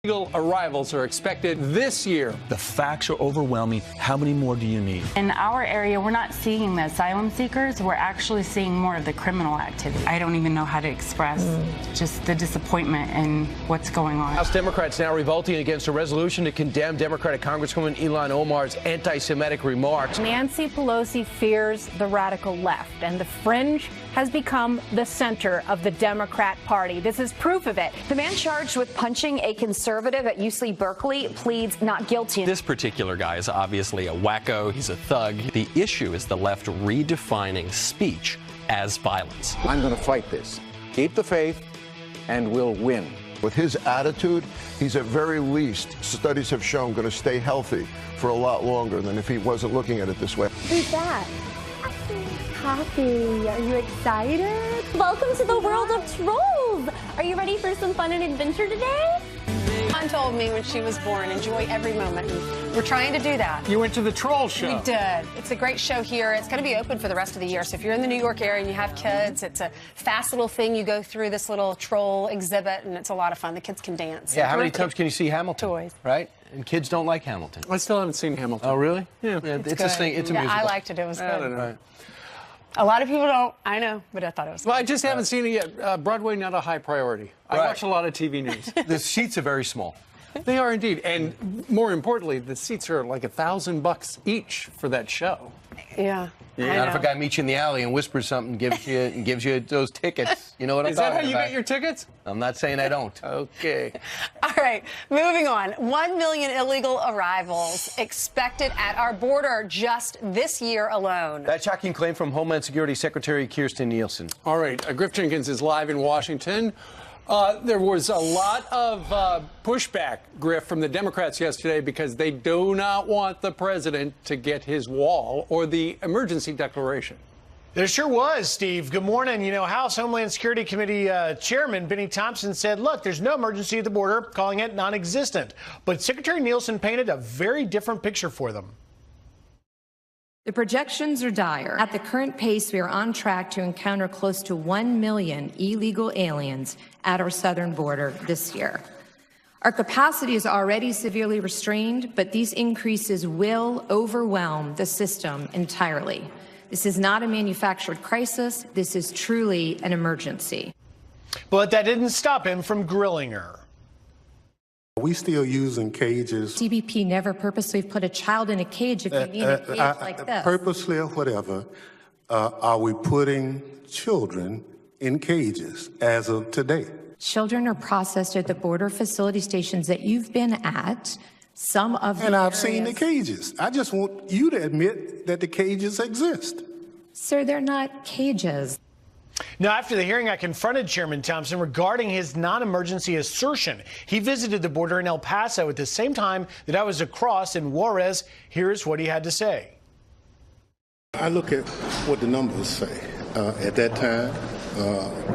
Illegal arrivals are expected this year. The facts are overwhelming. How many more do you need? In our area, we're not seeing the asylum seekers. We're actually seeing more of the criminal activity. I don't even know how to express just the disappointment in what's going on. House Democrats now revolting against a resolution to condemn Democratic Congresswoman Ilhan Omar's anti-Semitic remarks. Nancy Pelosi fears the radical left, and the fringe has become the center of the Democrat Party. This is proof of it. The man charged with punching a conservative at UC Berkeley pleads not guilty. This particular guy is obviously a wacko. He's a thug. The issue is the left redefining speech as violence. I'm going to fight this. Keep the faith, and we'll win. With his attitude, he's at very least, studies have shown, going to stay healthy for a lot longer than if he wasn't looking at it this way. Who's that? Happy. Are you excited? Welcome to the world of trolls. Are you ready for some fun and adventure today? Mom told me when she was born, enjoy every moment. And we're trying to do that. You went to the troll show. We did. It's a great show here. It's going to be open for the rest of the year. So if you're in the New York area and you have kids, it's a fast little thing. You go through this little troll exhibit, and it's a lot of fun. The kids can dance. Yeah, how many times can you see Hamilton? Toys. Right? And kids don't like Hamilton. I still haven't seen Hamilton. Oh, really? Yeah. It's a thing. It's a musical. I liked it. It was good. I don't know. Right. A lot of people don't. I know, but I thought it was good. Well, I just haven't seen it yet. Broadway, not a high priority. I watch a lot of TV news. The seats are very small. They are indeed. And more importantly, the seats are like $1,000 each for that show. Yeah. Not if a guy meets you in the alley and whispers something, gives you those tickets. You know what I'm Is talking that how you about? get your tickets? I'm not saying I don't. Okay. All right, moving on. 1 million illegal arrivals expected at our border just this year alone. That shocking claim from Homeland Security Secretary Kirstjen Nielsen. All right, Griff Jenkins is live in Washington. There was a lot of pushback, Griff, from the Democrats yesterday because they do not want the president to get his wall or the emergency declaration. There sure was, Steve. Good morning. You know, House Homeland Security Committee Chairman Benny Thompson said, look, there's no emergency at the border, calling it non-existent. But Secretary Nielsen painted a very different picture for them. The projections are dire. At the current pace, we are on track to encounter close to 1 million illegal aliens at our southern border this year. Our capacity is already severely restrained, but these increases will overwhelm the system entirely. This is not a manufactured crisis. This is truly an emergency. But that didn't stop him from grilling her. We still using cages. CBP never purposely put a child in a cage if you need a cage like this. Purposely or whatever, are we putting children in cages as of today? Children are processed at the border facility stations that you've been at. Some of And I've seen the cages. I just want you to admit that the cages exist. Sir, they're not cages. Now, after the hearing, I confronted Chairman Thompson regarding his non-emergency assertion. He visited the border in El Paso at the same time that I was across in Juarez. Here's what he had to say. I look at what the numbers say. At that time,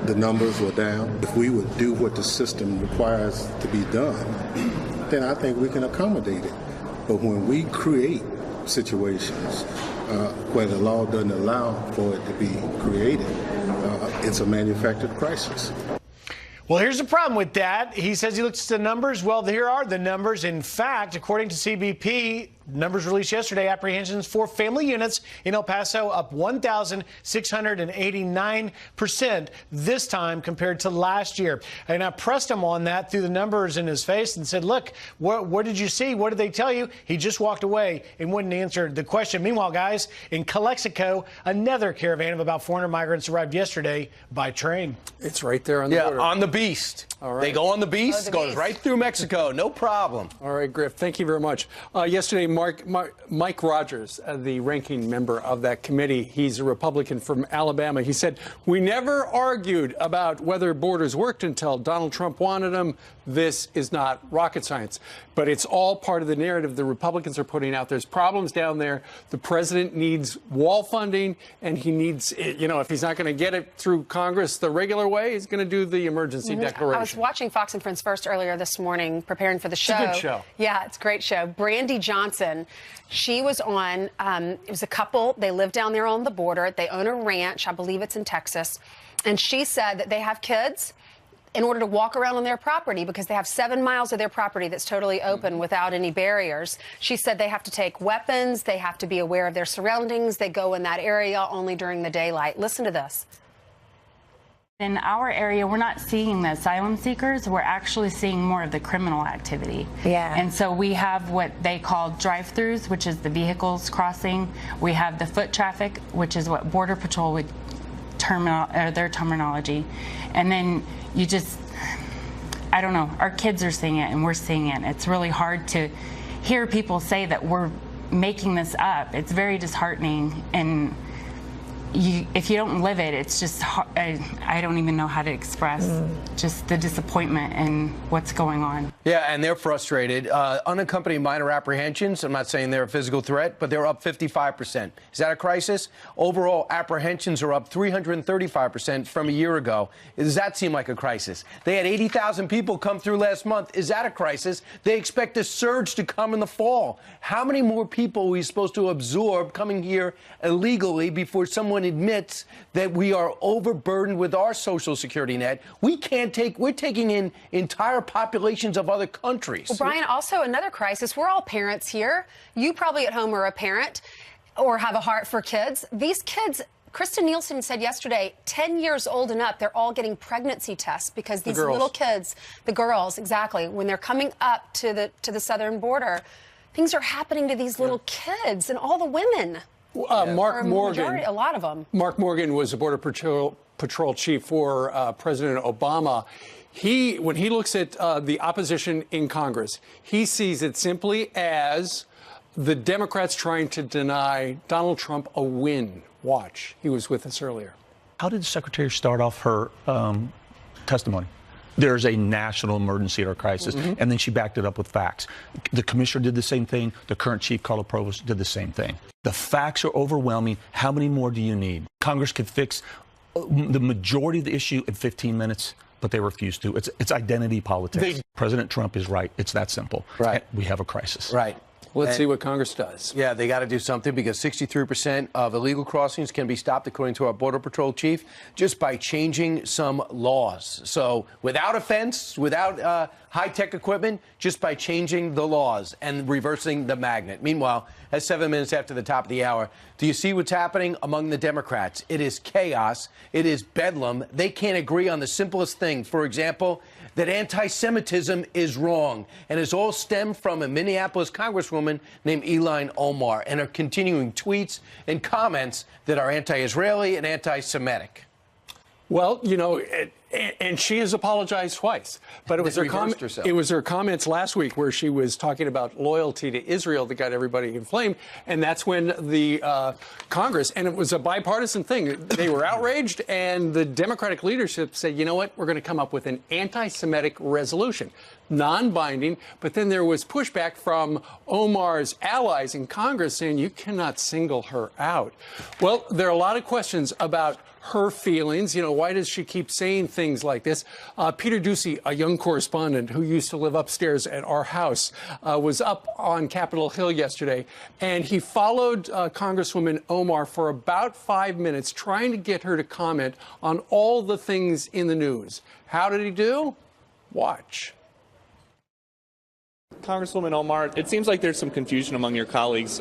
the numbers were down. If we would do what the system requires to be done, then I think we can accommodate it. But when we create situations where the law doesn't allow for it to be created, it's a manufactured crisis. Well, here's the problem with that. He says he looks at the numbers. Well, here are the numbers. In fact, according to CBP, numbers released yesterday, apprehensions for family units in El Paso up 1,689% this time compared to last year. And I pressed him on that through the numbers in his face and said, look, what did you see? What did they tell you? He just walked away and wouldn't answer the question. Meanwhile, guys, in Calexico, another caravan of about 400 migrants arrived yesterday by train. It's right there on the border. On the Beast. All right. They go on the Beast, goes right through Mexico, no problem. All right, Griff, thank you very much. Yesterday, Mike Rogers, the ranking member of that committee, he's a Republican from Alabama. He said, we never argued about whether borders worked until Donald Trump wanted them. This is not rocket science, but it's all part of the narrative the Republicans are putting out. There's problems down there. The president needs wall funding, and he needs, you know, if he's not going to get it through Congress the regular way, he's going to do the emergency declaration. I was watching Fox and Friends First earlier this morning, preparing for the show. It's a good show. Yeah, it's a great show. Brandy Johnson, she was on, it was a couple, they live down there on the border. They own a ranch, I believe it's in Texas. And she said that they have kids. in order to walk around on their property because they have 7 miles of their property that's totally open without any barriers. She said they have to take weapons. They have to be aware of their surroundings. They go in that area only during the daylight. Listen to this. In our area, we're not seeing the asylum seekers. We're actually seeing more of the criminal activity. Yeah. And so we have what they call drive-throughs, which is the vehicles crossing. We have the foot traffic, which is what Border Patrol would their terminology. And then you just, I don't know, our kids are seeing it and we're seeing it. It's really hard to hear people say that we're making this up. It's very disheartening, and if you don't live it, it's just, I don't even know how to express just the disappointment and what's going on. Yeah, and they're frustrated. Unaccompanied minor apprehensions, I'm not saying they're a physical threat, but they're up 55%. Is that a crisis? Overall, apprehensions are up 335% from a year ago. Does that seem like a crisis? They had 80,000 people come through last month. Is that a crisis? They expect a surge to come in the fall. How many more people are we supposed to absorb coming here illegally before someone admits that we are overburdened with our social security net? We're taking in entire populations of other countries. Well, Brian, also another crisis. We're all parents here. You probably at home are a parent or have a heart for kids. These kids, Kristen Nielsen said yesterday, 10 years old and up, they're all getting pregnancy tests because these little kids, the girls, exactly, when they're coming up to the southern border, things are happening to these little kids and all the women. Mark Morgan, a lot of them. Mark Morgan was a Border Patrol chief for President Obama. When he looks at the opposition in Congress, he sees it simply as the Democrats trying to deny Donald Trump a win. Watch. He was with us earlier. How did the secretary start off her testimony? There's a national emergency or crisis, and then she backed it up with facts. The commissioner did the same thing. The current chief, Carla Provost, did the same thing. The facts are overwhelming. How many more do you need? Congress could fix the majority of the issue in 15 minutes, but they refuse to. It's identity politics. President Trump is right. It's that simple. Right. We have a crisis. Right. Let's see what Congress does. Yeah, they got to do something because 63% of illegal crossings can be stopped, according to our Border Patrol chief, just by changing some laws. So without offense, without high-tech equipment, just by changing the laws and reversing the magnet. Meanwhile, at 7 minutes after the top of the hour, do you see what's happening among the Democrats? It is chaos. It is bedlam. They can't agree on the simplest thing. For example, that anti-Semitism is wrong, and it's all stemmed from a Minneapolis congresswoman named Ilhan Omar and her continuing tweets and comments that are anti-Israeli and anti-Semitic. Well, you know, and she has apologized twice, but it was her comments last week where she was talking about loyalty to Israel that got everybody inflamed, and that's when the Congress, and it was a bipartisan thing, they were outraged, and the Democratic leadership said, you know what, we're going to come up with an anti-Semitic resolution, non-binding, but then there was pushback from Omar's allies in Congress saying you cannot single her out. Well, there are a lot of questions about her feelings. You know, why does she keep saying things like this? Peter Ducey, a young correspondent who used to live upstairs at our house, was up on Capitol Hill yesterday, and he followed Congresswoman Omar for about 5 minutes, trying to get her to comment on all the things in the news. How did he do? Watch. Congresswoman Omar, it seems like there's some confusion among your colleagues.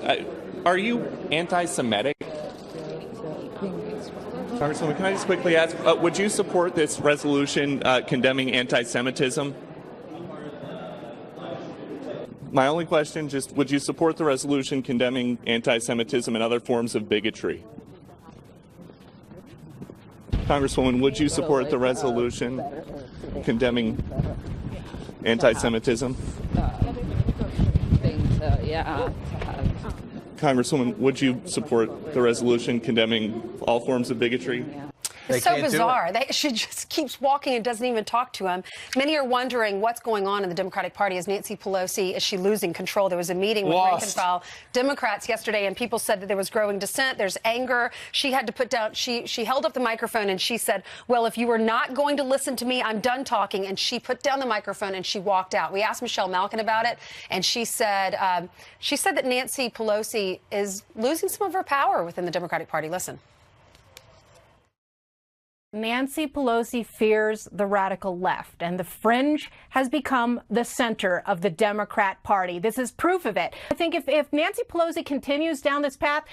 Are you anti-Semitic? Congresswoman, can I just quickly ask, would you support this resolution condemning anti-Semitism? My only question, just would you support the resolution condemning anti-Semitism and other forms of bigotry? Congresswoman, would you support the resolution condemning anti-Semitism? Congresswoman, would you support the resolution condemning all forms of bigotry? It's so bizarre. She just keeps walking and doesn't even talk to him. Many are wondering what's going on in the Democratic Party. Is Nancy Pelosi, is she losing control? There was a meeting with rank and file Democrats yesterday, and people said that there was growing dissent. There's anger. She had to put down, she held up the microphone and she said, well, if you are not going to listen to me, I'm done talking. And she put down the microphone and she walked out. We asked Michelle Malkin about it, and she said that Nancy Pelosi is losing some of her power within the Democratic Party. Listen. Nancy Pelosi fears the radical left, and the fringe has become the center of the Democrat Party. This is proof of it. I think if Nancy Pelosi continues down this path,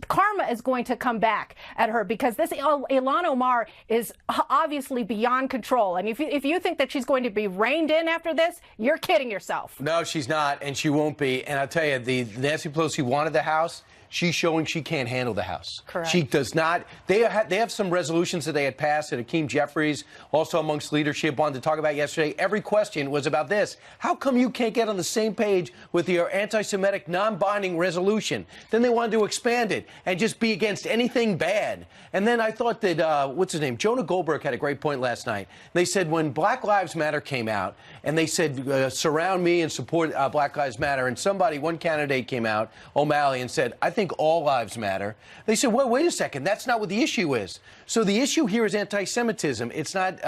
karma is going to come back at her, because this Ilhan Omar is obviously beyond control. And if you think that she's going to be reined in after this, you're kidding yourself. No, she's not, and she won't be. And I'll tell you, the Nancy Pelosi wanted the House. She's showing she can't handle the House. Correct. She does not. They have some resolutions that they had passed that Hakeem Jeffries, also amongst leadership, wanted to talk about yesterday. Every question was about this. How come you can't get on the same page with your anti-Semitic non-binding resolution? Then they wanted to expand it and just be against anything bad. And then I thought that, what's his name? Jonah Goldberg had a great point last night. They said when Black Lives Matter came out, and they said, surround me and support Black Lives Matter, and one candidate came out, O'Malley, and said, I think all lives matter. They said, well, wait a second, that's not what the issue is. So the issue here is anti-Semitism. It's not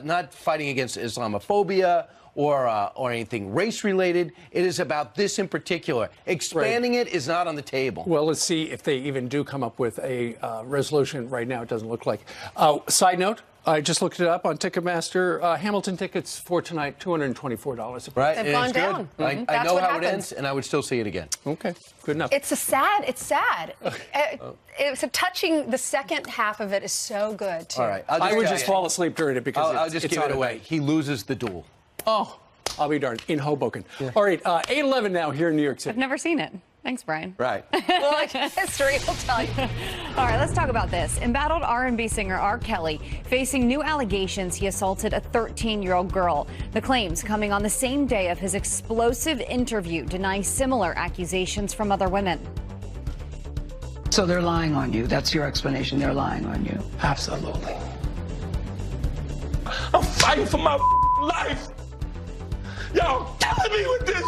not fighting against Islamophobia or anything race-related. It is about this in particular. Expanding it is not on the table. Well, let's see if they even do come up with a resolution. Right now, it doesn't look like. Side note, I just looked it up on Ticketmaster. Hamilton tickets for tonight, $224. Right, They've gone down. I know how it ends, and I would still see it again. Okay, good enough. It's sad. It's a touching. The second half of it is so good, too. All right. I would just fall asleep during it because I'll just give it away. He loses the duel. Oh, I'll be darned. In Hoboken. Yeah. All right, 8:11 now here in New York City. I've never seen it. Thanks, Brian. Right. Well, history will tell you. All right, let's talk about this. Embattled R&B singer R. Kelly facing new allegations he assaulted a 13-year-old girl. The claims coming on the same day of his explosive interview, denying similar accusations from other women. So they're lying on you. That's your explanation. They're lying on you. Absolutely. I'm fighting for my life. Y'all killing me with this.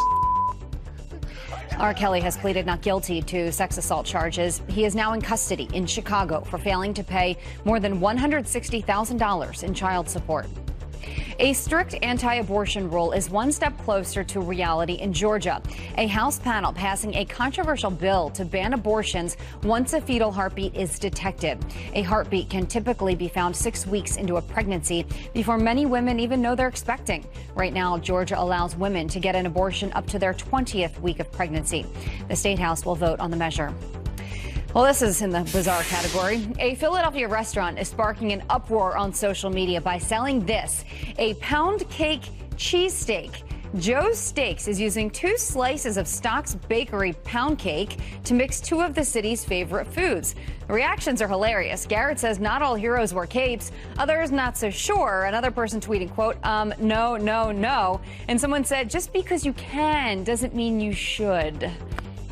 R. Kelly has pleaded not guilty to sex assault charges. He is now in custody in Chicago for failing to pay more than $160,000 in child support. A strict anti-abortion rule is one step closer to reality in Georgia. A House panel passing a controversial bill to ban abortions once a fetal heartbeat is detected. A heartbeat can typically be found 6 weeks into a pregnancy before many women even know they're expecting. Right now, Georgia allows women to get an abortion up to their 20th week of pregnancy. The State House will vote on the measure. Well, this is in the bizarre category. A Philadelphia restaurant is sparking an uproar on social media by selling this, a pound cake cheesesteak. Joe's Steaks is using 2 slices of Stock's Bakery pound cake to mix 2 of the city's favorite foods. The reactions are hilarious. Garrett says not all heroes wear capes, others not so sure. Another person tweeting, quote, no, no, no. And someone said, just because you can doesn't mean you should.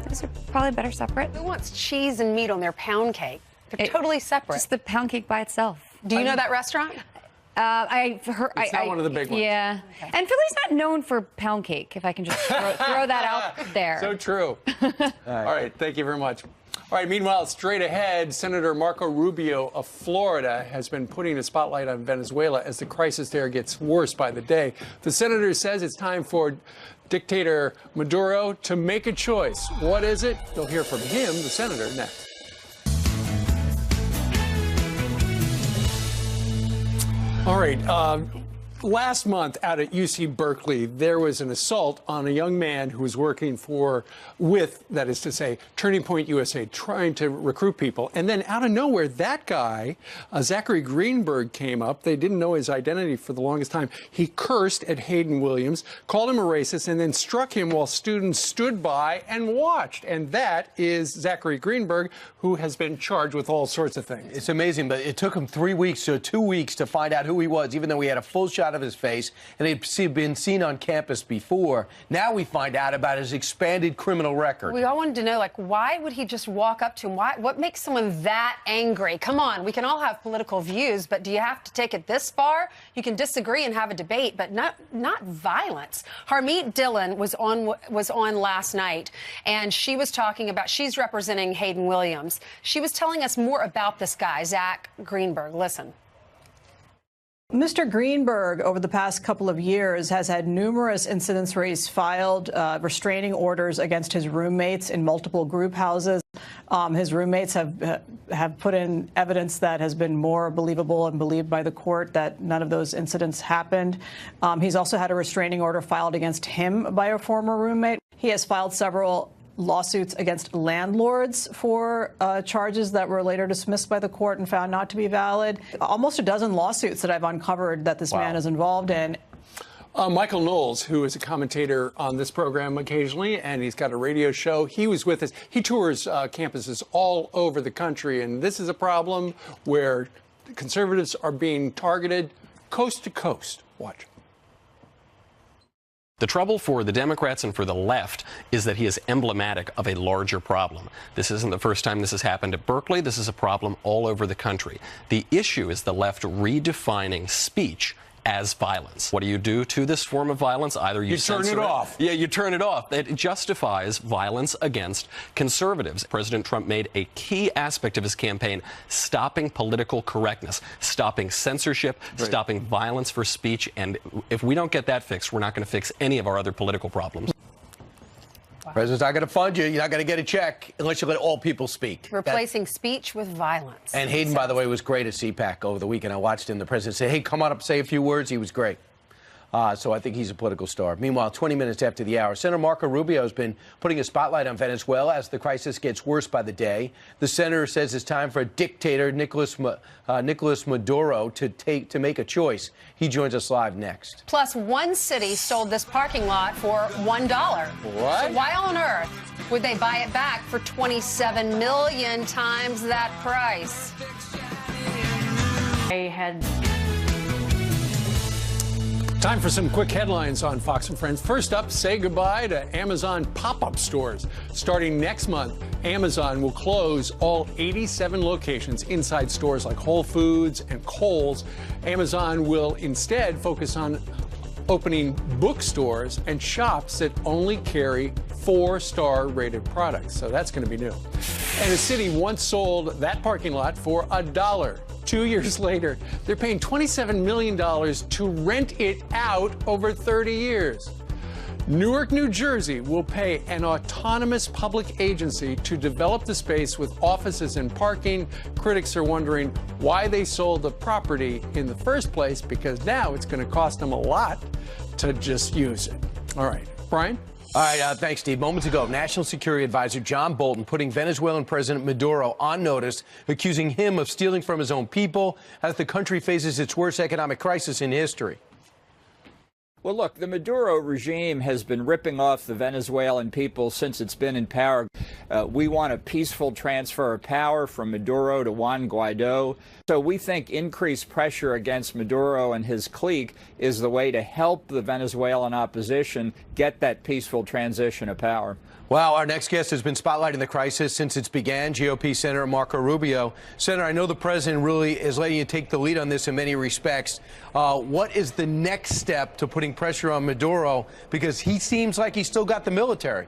Those are probably better separate. Who wants cheese and meat on their pound cake? They're totally separate. Just the pound cake by itself. Do you know that restaurant? I've heard. It's not one of the big ones. Yeah. Okay. And Philly's not known for pound cake, if I can just throw that out there. So true. All right. Thank you very much. All right. Meanwhile, straight ahead, Senator Marco Rubio of Florida has been putting a spotlight on Venezuela as the crisis there gets worse by the day. The senator says it's time for dictator Maduro to make a choice. What is it? You'll hear from him, the senator, next. All right. Last month out at UC Berkeley, there was an assault on a young man who was working with, that is to say, Turning Point USA, trying to recruit people. And then out of nowhere, that guy, Zachary Greenberg, came up. They didn't know his identity for the longest time. He cursed at Hayden Williams, called him a racist, and then struck him while students stood by and watched. And that is Zachary Greenberg, who has been charged with all sorts of things. It's amazing, but it took him 3 weeks or 2 weeks to find out who he was, even though we had a full shot of his face and he'd been seen on campus before. Now we find out about his expanded criminal record. We all wanted to know, like, why would he just walk up to him? What makes someone that angry? Come on, we can all have political views, but do you have to take it this far? You can disagree and have a debate, but not violence. Harmeet Dillon was on last night, and she was talking about, she's representing Hayden Williams. She was telling us more about this guy, Zach Greenberg. Listen. Mr. Greenberg, over the past couple of years, has had numerous incidents where he's filed restraining orders against his roommates in multiple group houses. His roommates have put in evidence that has been more believable and believed by the court that none of those incidents happened. He's also had a restraining order filed against him by a former roommate. He has filed several lawsuits against landlords for charges that were later dismissed by the court and found not to be valid. Almost a dozen lawsuits that I've uncovered that this man is involved in. Michael Knowles, who is a commentator on this program occasionally, and he's got a radio show, he was with us. He tours campuses all over the country, and this is a problem where conservatives are being targeted coast to coast. Watch. The trouble for the Democrats and for the left is that he is emblematic of a larger problem. This isn't the first time this has happened at Berkeley. This is a problem all over the country. The issue is the left redefining speech as violence. What do you do to this form of violence? Either you turn it off. Yeah, you turn it off. It justifies violence against conservatives. President Trump made a key aspect of his campaign stopping political correctness, stopping censorship, stopping violence for speech. And if we don't get that fixed, we're not going to fix any of our other political problems. President's not going to fund you. You're not going to get a check unless you let all people speak. Replacing speech with violence. And Hayden, by the way, was great at CPAC over the weekend. I watched him. The president said, hey, come on up, say a few words. He was great. So I think he's a political star. Meanwhile, 20 minutes after the hour, Senator Marco Rubio has been putting a spotlight on Venezuela as the crisis gets worse by the day. The senator says it's time for a dictator, Nicolas Maduro, to make a choice. He joins us live next. Plus, one city sold this parking lot for $1. What? So why on earth would they buy it back for 27 million times that price? They had. Time for some quick headlines on Fox and Friends. First up, say goodbye to Amazon pop-up stores. Starting next month, Amazon will close all 87 locations inside stores like Whole Foods and Kohl's. Amazon will instead focus on opening bookstores and shops that only carry 4-star rated products. So that's going to be new. And the city once sold that parking lot for $1. 2 years later, they're paying $27 million to rent it out over 30 years. Newark, New Jersey will pay an autonomous public agency to develop the space with offices and parking. Critics are wondering why they sold the property in the first place, because now it's going to cost them a lot to just use it. All right, Brian? All right, thanks, Steve. Moments ago, National Security Advisor John Bolton putting Venezuelan President Maduro on notice, accusing him of stealing from his own people as the country faces its worst economic crisis in history. Well, look, the Maduro regime has been ripping off the Venezuelan people since it's been in power. We want a peaceful transfer of power from Maduro to Juan Guaido. So we think increased pressure against Maduro and his clique is the way to help the Venezuelan opposition get that peaceful transition of power. Wow, our next guest has been spotlighting the crisis since it began, GOP Senator Marco Rubio. Senator, I know the president really is letting you take the lead on this in many respects. What is the next step to putting pressure on Maduro? Because he seems like he's still got the military.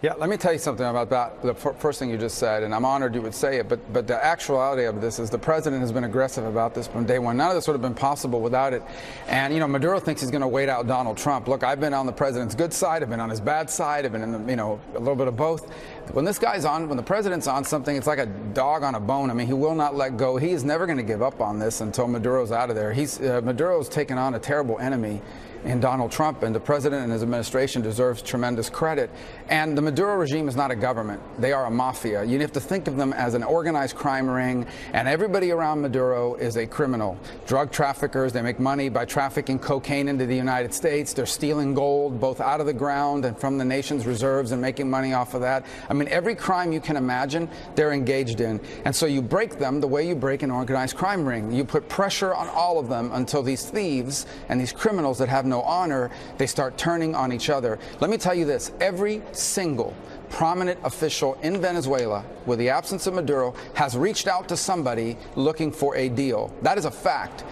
Yeah, let me tell you something about that, the first thing you just said, and I'm honored you would say it, but the actuality of this is the president has been aggressive about this from day one. None of this would have been possible without it. And, you know, Maduro thinks he's going to wait out Donald Trump. Look, I've been on the president's good side, I've been on his bad side, I've been in the, a little bit of both. When this guy's on, when the president's on something, it's like a dog on a bone. I mean, he will not let go. He is never going to give up on this until Maduro's out of there. Maduro's taken on a terrible enemy in Donald Trump, and the president and his administration deserves tremendous credit. And the Maduro regime is not a government. They are a mafia. You have to think of them as an organized crime ring, and everybody around Maduro is a criminal. Drug traffickers, they make money by trafficking cocaine into the United States. They're stealing gold both out of the ground and from the nation's reserves and making money off of that. I mean, every crime you can imagine, they're engaged in. And so you break them the way you break an organized crime ring. You put pressure on all of them until these thieves and these criminals that have no honor, they start turning on each other. Let me tell you this, every single prominent official in Venezuela, with the absence of Maduro, has reached out to somebody looking for a deal. That is a fact.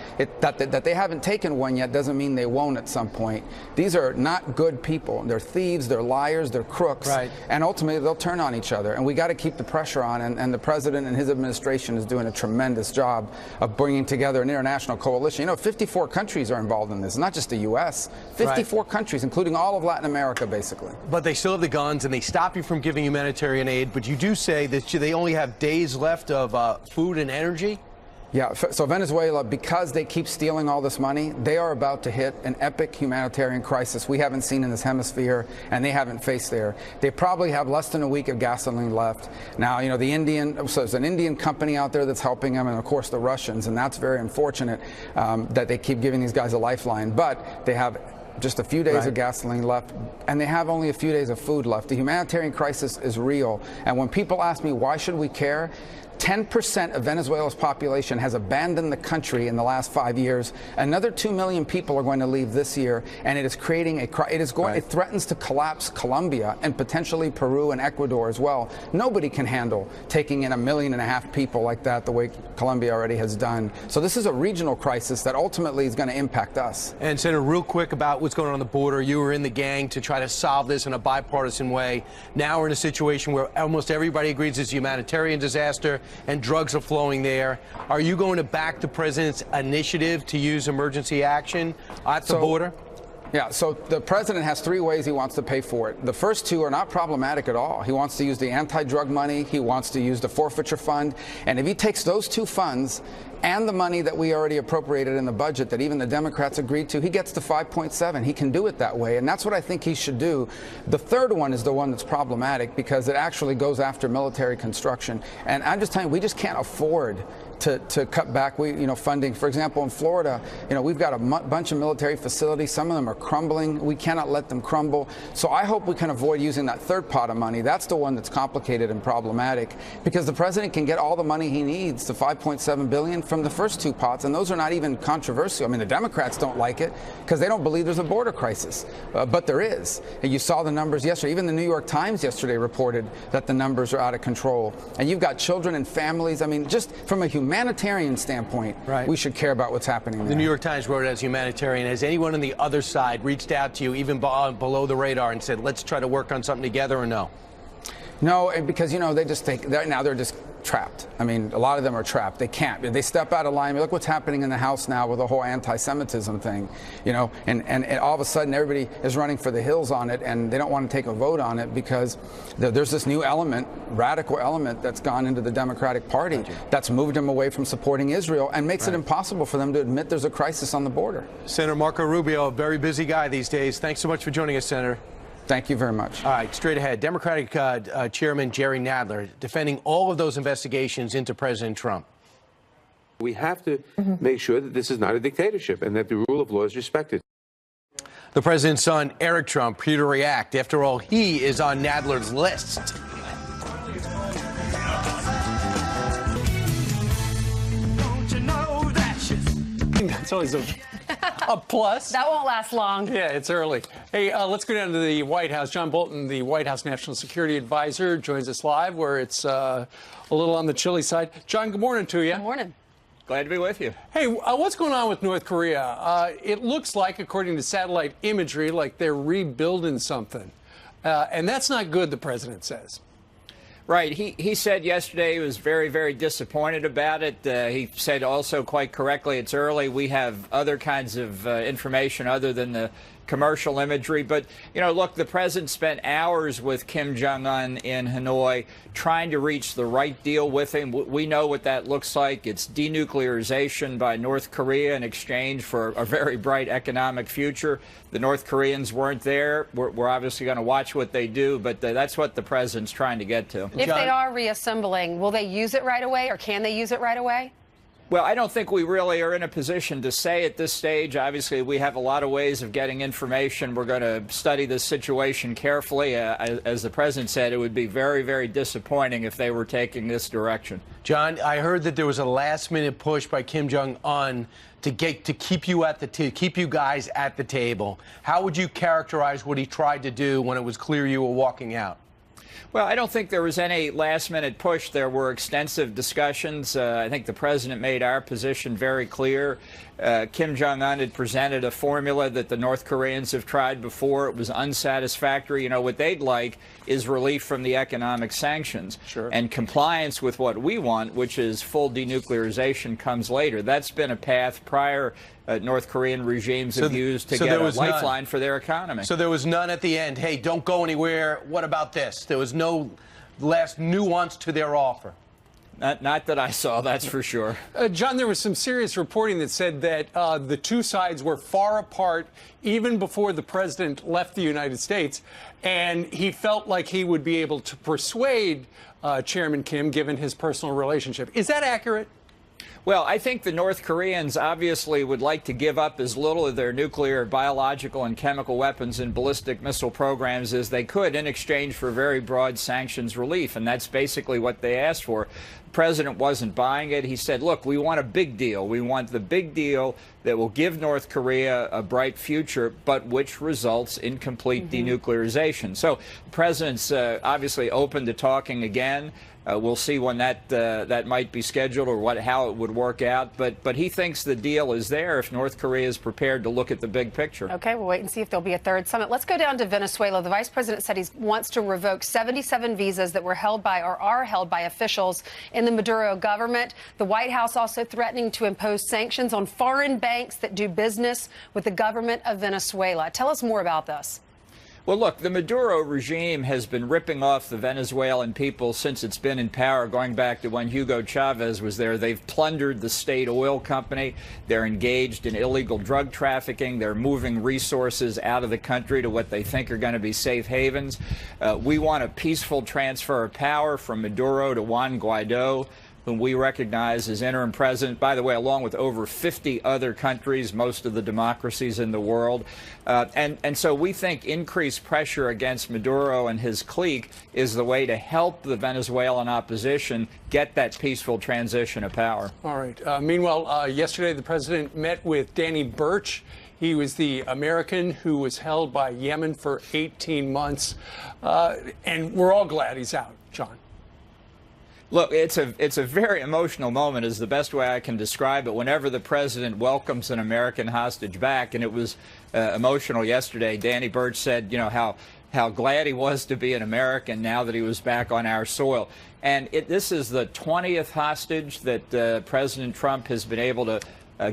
That they haven't taken one yet doesn't mean they won't at some point. These are not good people. They're thieves, they're liars, they're crooks, right. And ultimately they'll turn on each other. And we got to keep the pressure on, and the president and his administration is doing a tremendous job of bringing together an international coalition. You know, 54 countries are involved in this, not just the U.S. 54 countries, including all of Latin America, basically. But they still have the guns, and they stop you from giving humanitarian aid, but you do say that they only have days left of food and energy. Yeah, so Venezuela, because they keep stealing all this money, they are about to hit an epic humanitarian crisis we haven't seen in this hemisphere, and they haven't faced there. They probably have less than a week of gasoline left. Now, so there's an Indian company out there that's helping them, and of course the Russians, and that's very unfortunate that they keep giving these guys a lifeline. But they have just a few days of gasoline left, and they have only a few days of food left. The humanitarian crisis is real, and when people ask me why should we care, 10% of Venezuela's population has abandoned the country in the last 5 years. Another 2 million people are going to leave this year, and it is creating it threatens to collapse Colombia and potentially Peru and Ecuador as well. Nobody can handle taking in 1.5 million people like that the way Colombia already has done. So this is a regional crisis that ultimately is going to impact us. And Senator, real quick about what's going on the border. You were in the gang to try to solve this in a bipartisan way. Now we're in a situation where almost everybody agrees it's a humanitarian disaster and drugs are flowing there. Are you going to back the president's initiative to use emergency action at the border? Yeah, so the president has 3 ways he wants to pay for it. The first 2 are not problematic at all. He wants to use the anti-drug money, he wants to use the forfeiture fund, and if he takes those 2 funds and the money that we already appropriated in the budget that even the Democrats agreed to, he gets to 5.7. He can do it that way, and that's what I think he should do. The third one is the one that's problematic because it actually goes after military construction. And I'm just telling you, we just can't afford to cut back funding. For example, in Florida, we've got a bunch of military facilities. Some of them are crumbling. We cannot let them crumble. So I hope we can avoid using that third pot of money. That's the one that's complicated and problematic because the president can get all the money he needs, the $5.7 billion, from the first 2 pots, and those are not even controversial. I mean, the Democrats don't like it because they don't believe there's a border crisis, but there is. And you saw the numbers yesterday. Even the New York Times yesterday reported that the numbers are out of control. And you've got children and families. I mean, just from a humanitarian standpoint, we should care about what's happening there. The New York Times wrote it as humanitarian. Has anyone on the other side reached out to you, even below the radar, and said, let's try to work on something together, or no? No, because, they just think now they're just trapped. I mean, a lot of them are trapped. They can't. They step out of line. Look what's happening in the House now with the whole anti-Semitism thing, and all of a sudden everybody is running for the hills on it, and they don't want to take a vote on it because there's this new element, radical element, that's gone into the Democratic Party that's moved them away from supporting Israel and makes it impossible for them to admit there's a crisis on the border. Senator Marco Rubio, a very busy guy these days. Thanks so much for joining us, Senator. Thank you very much. All right, straight ahead. Democratic Chairman Jerry Nadler defending all of those investigations into President Trump. We have to make sure that this is not a dictatorship and that the rule of law is respected. The president's son, Eric Trump, here to react. After all, he is on Nadler's list. That's always a plus. That won't last long. Yeah, it's early. Hey, let's go down to the White House. John Bolton, the White House National Security Advisor, joins us live where it's a little on the chilly side. John, good morning to you. Good morning. Glad to be with you. Hey, what's going on with North Korea? It looks like, according to satellite imagery, like they're rebuilding something. And that's not good, the president says. Right. He said yesterday he was very, very disappointed about it. He said also quite correctly, it's early. We have other kinds of information other than the commercial imagery. But, look, the president spent hours with Kim Jong-un in Hanoi trying to reach the right deal with him. We know what that looks like. It's denuclearization by North Korea in exchange for a very bright economic future. The North Koreans weren't there. We're obviously going to watch what they do, but that's what the president's trying to get to. If they are reassembling, will they use it right away, or can they use it right away? Well, I don't think we really are in a position to say at this stage. Obviously, we have a lot of ways of getting information. We're going to study this situation carefully. As the president said, it would be very, very disappointing if they were taking this direction. John, I heard that there was a last-minute push by Kim Jong-un to keep you guys at the table. How would you characterize what he tried to do when it was clear you were walking out? Well, I don't think there was any last-minute push. There were extensive discussions. I think the president made our position very clear. Kim Jong-un had presented a formula that the North Koreans have tried before. It was unsatisfactory. What they'd like is relief from the economic sanctions. Sure. And compliance with what we want, which is full denuclearization, comes later. That's been a path prior North Korean regimes have used to get a lifeline for their economy. So there was none at the end. Hey, don't go anywhere. What about this? There was no last nuance to their offer. Not that I saw, that's for sure. John, there was some serious reporting that said that the two sides were far apart even before the president left the United States, and he felt like he would be able to persuade Chairman Kim, given his personal relationship. Is that accurate? Well, I think the North Koreans obviously would like to give up as little of their nuclear, biological, and chemical weapons and ballistic missile programs as they could in exchange for very broad sanctions relief, and that's basically what they asked for. The president wasn't buying it. He said, look, we want a big deal. We want the big deal that will give North Korea a bright future, but which results in complete denuclearization. So the president's obviously open to talking again. We'll see when that might be scheduled or how it would work out. But he thinks the deal is there if North Korea is prepared to look at the big picture. Okay, we'll wait and see if there'll be a third summit. Let's go down to Venezuela. The vice president said he wants to revoke 77 visas that were held by or are held by officials in the Maduro government. The White House also threatening to impose sanctions on foreign banks that do business with the government of Venezuela. Tell us more about this. Well, look, the Maduro regime has been ripping off the Venezuelan people since it's been in power, going back to when Hugo Chavez was there. They've plundered the state oil company. They're engaged in illegal drug trafficking. They're moving resources out of the country to what they think are going to be safe havens. We want a peaceful transfer of power from Maduro to Juan Guaido, whom we recognize as interim president, by the way, along with over 50 other countries, most of the democracies in the world. And so we think increased pressure against Maduro and his clique is the way to help the Venezuelan opposition get that peaceful transition of power. All right. Meanwhile, yesterday the president met with Danny Birch. He was the American who was held by Yemen for 18 months. And we're all glad he's out, John. Look, it's a very emotional moment is the best way I can describe it. Whenever the president welcomes an American hostage back, and it was emotional yesterday, Danny Birch said, you know, how glad he was to be an American now that he was back on our soil. And this is the 20th hostage that President Trump has been able to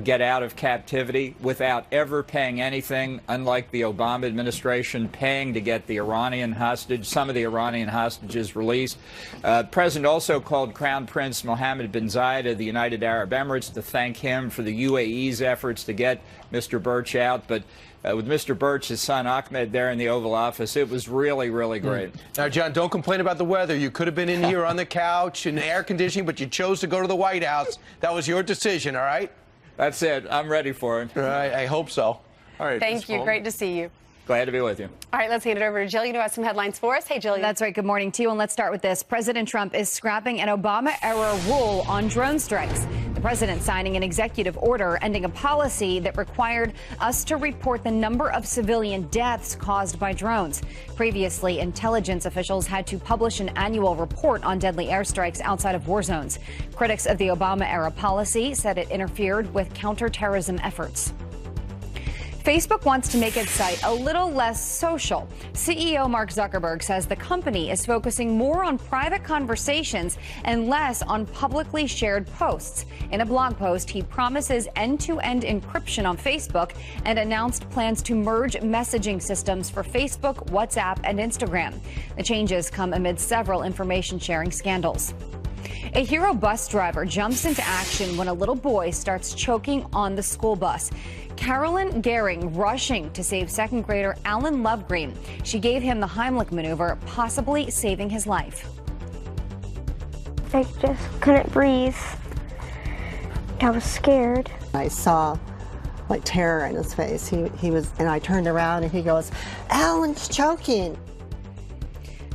get out of captivity without ever paying anything, unlike the Obama administration paying to get the Iranian hostage, some of the Iranian hostages released. The president also called Crown Prince Mohammed bin Zayed of the United Arab Emirates to thank him for the UAE's efforts to get Mr. Birch out. But with Mr. Birch, his son Ahmed, there in the Oval Office, it was really, really great. Now, John, don't complain about the weather. You could have been in here on the couch in air conditioning, but you chose to go to the White House. That was your decision, all right? That's it. I'm ready for it. All right. I hope so. All right. Thank you. Great to see you. Glad to be with you. All right, let's hand it over to Jill. You know, have some headlines for us. Hey, Jill. That's right. Good morning to you. And let's start with this. President Trump is scrapping an Obama-era rule on drone strikes. The president signing an executive order ending a policy that required us to report the number of civilian deaths caused by drones. Previously, intelligence officials had to publish an annual report on deadly airstrikes outside of war zones. Critics of the Obama-era policy said it interfered with counterterrorism efforts. Facebook wants to make its site a little less social. CEO Mark Zuckerberg says the company is focusing more on private conversations and less on publicly shared posts. In a blog post, he promises end-to-end encryption on Facebook and announced plans to merge messaging systems for Facebook, WhatsApp, and Instagram. The changes come amid several information sharing scandals. A Hero bus driver jumps into action when a little boy starts choking on the school bus. Carolyn Gehring rushing to save second grader Alan Lovegreen. She gave him the Heimlich maneuver, possibly saving his life. I just couldn't breathe. I was scared. I saw like terror in his face. He was, and I turned around and he goes, "Alan's choking."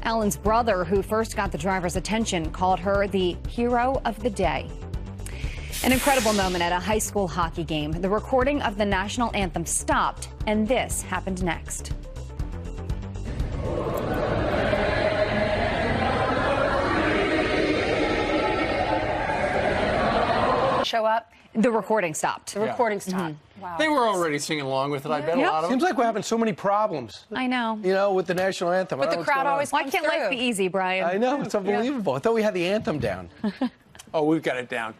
Alan's brother, who first got the driver's attention, called her the hero of the day. An incredible moment at a high school hockey game. The recording of the national anthem stopped, and this happened next. Show up. The recording stopped. The recording stopped. Wow. They were already singing along with it. I bet a lot of them. Seems like we're having so many problems. I know. You know, with the national anthem. But the crowd always Why can't life be easy, Brian? I know. It's unbelievable. I thought we had the anthem down. Oh, we've got it down.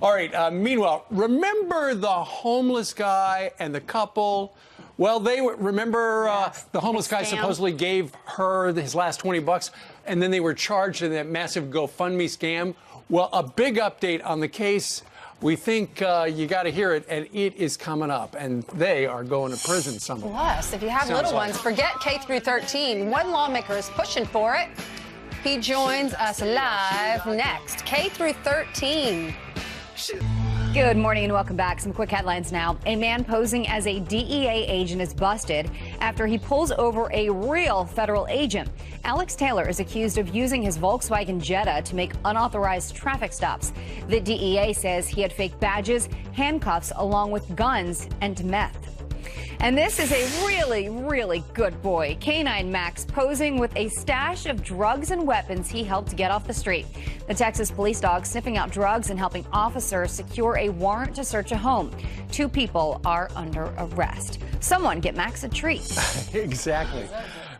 All right. Meanwhile, remember the homeless guy and the couple? Well, remember the homeless guy supposedly gave her his last $20, and then they were charged in that massive GoFundMe scam. Well, a big update on the case. We think you got to hear it, and it is coming up, and they are going to prison, some of them. Plus, if you have little ones, forget K through 13. One lawmaker is pushing for it. He joins us live next. K through 13. Good morning and welcome back. Some quick headlines now. A man posing as a DEA agent is busted after he pulls over a real federal agent. Alex Taylor is accused of using his Volkswagen Jetta to make unauthorized traffic stops. The DEA says he had fake badges, handcuffs, along with guns and meth. And this is a really, really good boy. Canine Max posing with a stash of drugs and weapons he helped get off the street. The Texas police dog sniffing out drugs and helping officers secure a warrant to search a home. 2 people are under arrest. Someone get Max a treat. Exactly.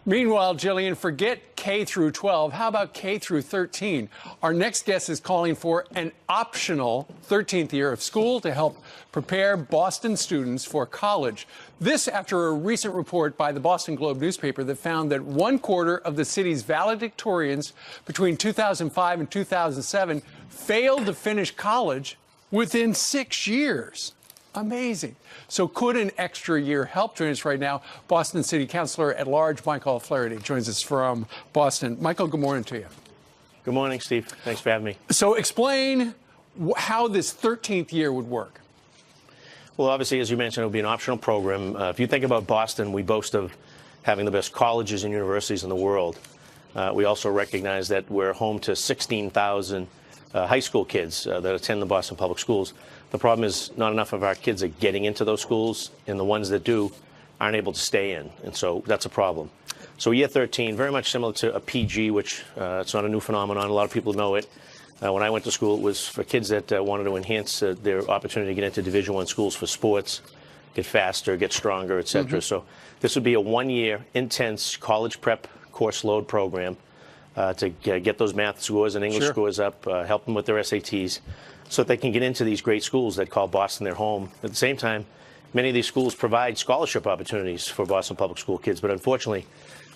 Meanwhile, Jillian, forget K through 12. How about K through 13? Our next guest is calling for an optional 13th year of school to help prepare Boston students for college. This after a recent report by the Boston Globe newspaper that found that 1/4 of the city's valedictorians between 2005 and 2007 failed to finish college within 6 years. Amazing. So could an extra year help? Joining us right now, Boston City Councilor at Large Michael Flaherty joins us from Boston. Michael, good morning to you. Good morning, Steve. Thanks for having me. So explain how this 13th year would work. Well, obviously, as you mentioned, it will be an optional program. If you think about Boston, we boast of having the best colleges and universities in the world. We also recognize that we're home to 16,000 high school kids that attend the Boston Public Schools. The problem is not enough of our kids are getting into those schools, and the ones that do aren't able to stay in, and so that's a problem. So year 13, very much similar to a PG, which it's not a new phenomenon. A lot of people know it. When I went to school, it was for kids that wanted to enhance their opportunity to get into Division I schools for sports, get faster, get stronger, et cetera. So this would be a 1-year intense college prep course load program to get those math scores and English scores up, help them with their SATs, so that they can get into these great schools that call Boston their home. At the same time, many of these schools provide scholarship opportunities for Boston Public School kids, but unfortunately,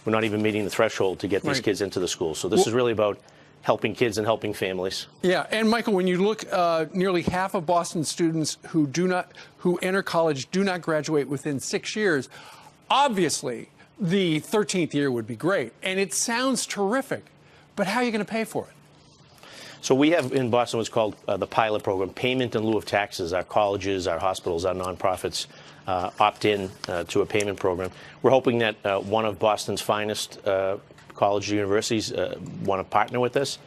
we're not even meeting the threshold to get these kids into the schools. So this is really about helping kids and helping families. Yeah, and Michael, when you look, nearly half of Boston students who enter college do not graduate within 6 years. Obviously, the 13th year would be great, and it sounds terrific, but how are you going to pay for it? So we have in Boston what's called the pilot program, payment in lieu of taxes. Our colleges, our hospitals, our nonprofits opt in to a payment program. We're hoping that one of Boston's finest colleges, universities want to partner with us.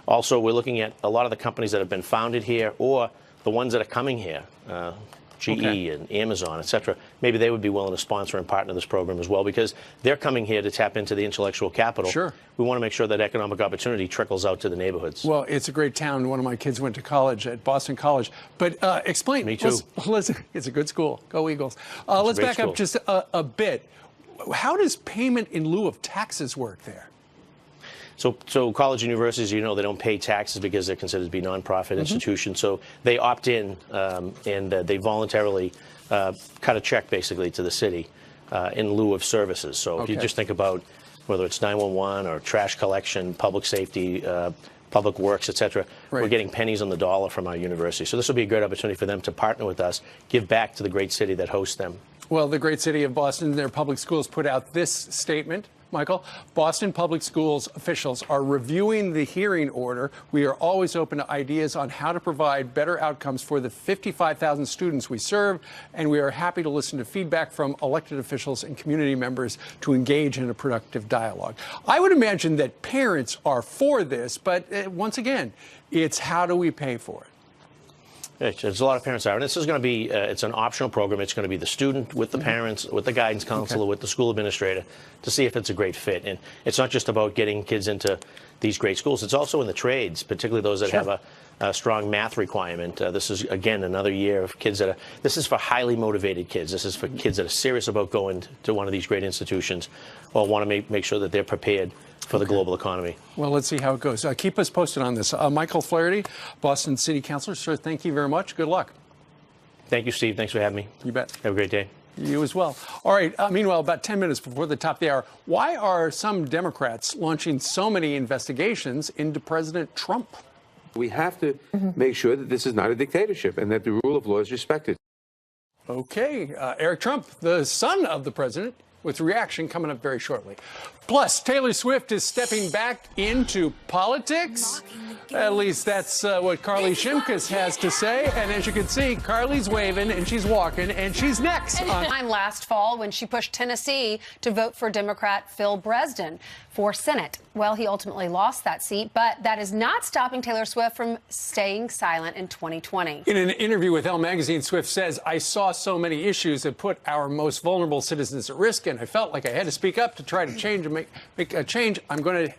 Also, we're looking at a lot of the companies that have been founded here or the ones that are coming here, GE and Amazon, et cetera. Maybe they would be willing to sponsor and partner this program as well, because they're coming here to tap into the intellectual capital. Sure. We want to make sure that economic opportunity trickles out to the neighborhoods. Well, it's a great town. One of my kids went to college at Boston College. But explain. Me too. Listen, it's a good school. Go Eagles. Let's back up just a bit. How does payment in lieu of taxes work there? So college and universities, you know, they don't pay taxes because they're considered to be nonprofit institutions. So they opt in and they voluntarily cut a check basically to the city in lieu of services. So if you just think about whether it's 911 or trash collection, public safety, public works, et cetera, we're getting pennies on the dollar from our university. So this will be a great opportunity for them to partner with us, give back to the great city that hosts them. Well, the great city of Boston, their public schools put out this statement. Michael, Boston Public Schools officials are reviewing the hearing order. We are always open to ideas on how to provide better outcomes for the 55,000 students we serve, and we are happy to listen to feedback from elected officials and community members to engage in a productive dialogue. I would imagine that parents are for this, but once again, it's how do we pay for it? There's a lot of parents are, and this is going to be, it's an optional program. It's going to be the student with the parents, with the guidance counselor, with the school administrator to see if it's a great fit. And it's not just about getting kids into these great schools. It's also in the trades, particularly those that have a strong math requirement. This is, again, another year of kids that are, this is for highly motivated kids. This is for kids that are serious about going to one of these great institutions or want to make sure that they're prepared for the global economy. Well, let's see how it goes. Keep us posted on this. Michael Flaherty, Boston City Councilor. Sir, thank you very much. Good luck. Thank you, Steve. Thanks for having me. You bet. Have a great day. You as well. All right. Meanwhile, about 10 minutes before the top of the hour, why are some Democrats launching so many investigations into President Trump? We have to make sure that this is not a dictatorship and that the rule of law is respected. Okay. Eric Trump, the son of the president, with reaction coming up very shortly. Plus, Taylor Swift is stepping back into politics. At least that's what Carly Shimkus has to say. And as you can see, Carly's waving and she's walking and she's next. Time last fall when she pushed Tennessee to vote for Democrat Phil Bresden for Senate. Well, he ultimately lost that seat, but that is not stopping Taylor Swift from staying silent in 2020. In an interview with Elle Magazine, Swift says, I saw so many issues that put our most vulnerable citizens at risk, and I felt like I had to speak up to try to change and make a change. I'm going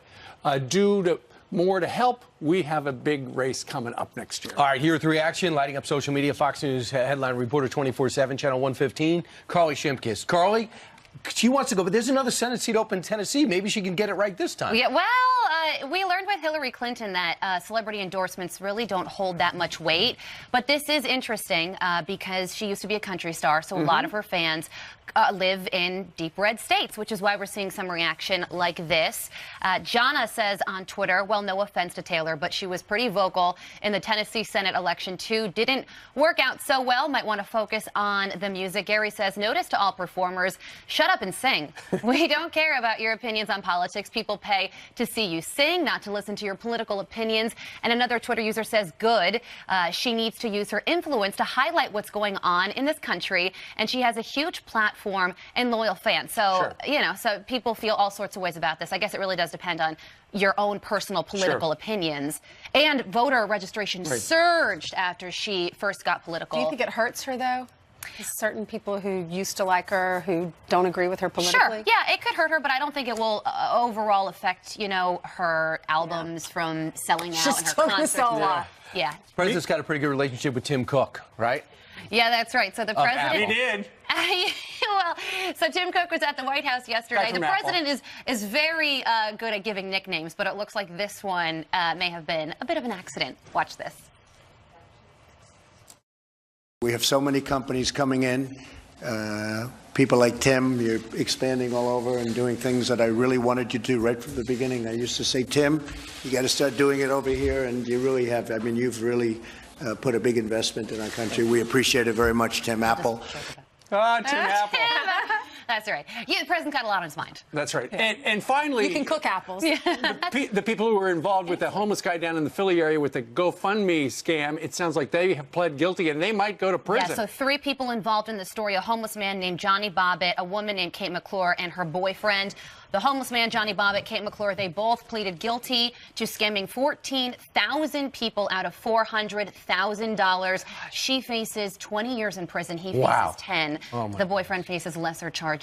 to do more to help. We have a big race coming up next year. All right, here with the reaction, lighting up social media, Fox News headline reporter 24/7, Channel 115, Carly Shimkus. Carly, she wants to go, but there's another Senate seat open in Tennessee. Maybe she can get it right this time. Yeah, well, we learned with Hillary Clinton that celebrity endorsements really don't hold that much weight. But this is interesting because she used to be a country star, so a lot of her fans live in deep red states, which is why we're seeing some reaction like this. Jana says on Twitter, well, no offense to Taylor, but she was pretty vocal in the Tennessee Senate election, too. Didn't work out so well. Might want to focus on the music. Gary says, notice to all performers, shut up and sing. We don't care about your opinions on politics. People pay to see you sing, not to listen to your political opinions. And another Twitter user says, good. She needs to use her influence to highlight what's going on in this country. And she has a huge platform and loyal fans. So, you know, so people feel all sorts of ways about this. I guess it really does depend on your own personal political opinions. And voter registration surged after she first got political. Do you think it hurts her, though? Certain people who used to like her, who don't agree with her politically? Sure, yeah, it could hurt her, but I don't think it will overall affect, you know, her albums from selling out and her concerts. Yeah. The president's got a pretty good relationship with Tim Cook, right? Yeah, that's right. So the president... He did. Well, so Tim Cook was at the White House yesterday. The president is very good at giving nicknames, but it looks like this one may have been a bit of an accident. Watch this. We have so many companies coming in. People like Tim, you're expanding all over and doing things that I really wanted you to do right from the beginning. I used to say, Tim, you got to start doing it over here, and you really have. I mean, you've really put a big investment in our country. We appreciate it very much, Tim Apple. Tim Apple. That's right. Yeah, the president's got a lot on his mind. That's right. And finally... You can cook apples. The people who were involved with the homeless guy down in the Philly area with the GoFundMe scam, it sounds like they have pled guilty and they might go to prison. Yeah, so 3 people involved in the story, a homeless man named Johnny Bobbitt, a woman named Kate McClure, and her boyfriend. The homeless man, Johnny Bobbitt, Kate McClure, they both pleaded guilty to scamming 14,000 people out of $400,000. She faces 20 years in prison. He faces 10. The boyfriend faces lesser charges.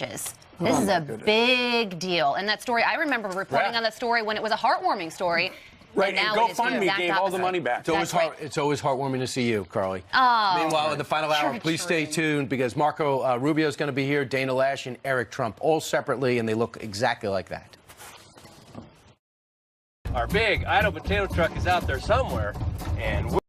This is a big deal. And that story, I remember reporting on that story when it was a heartwarming story. Right, and GoFundMe gave all the money back. It's always heartwarming to see you, Carly. Oh, Meanwhile, in the final hour, please stay tuned because Marco Rubio is going to be here, Dana Lash and Eric Trump, all separately, and they look exactly like that. Our big Idaho potato truck is out there somewhere, and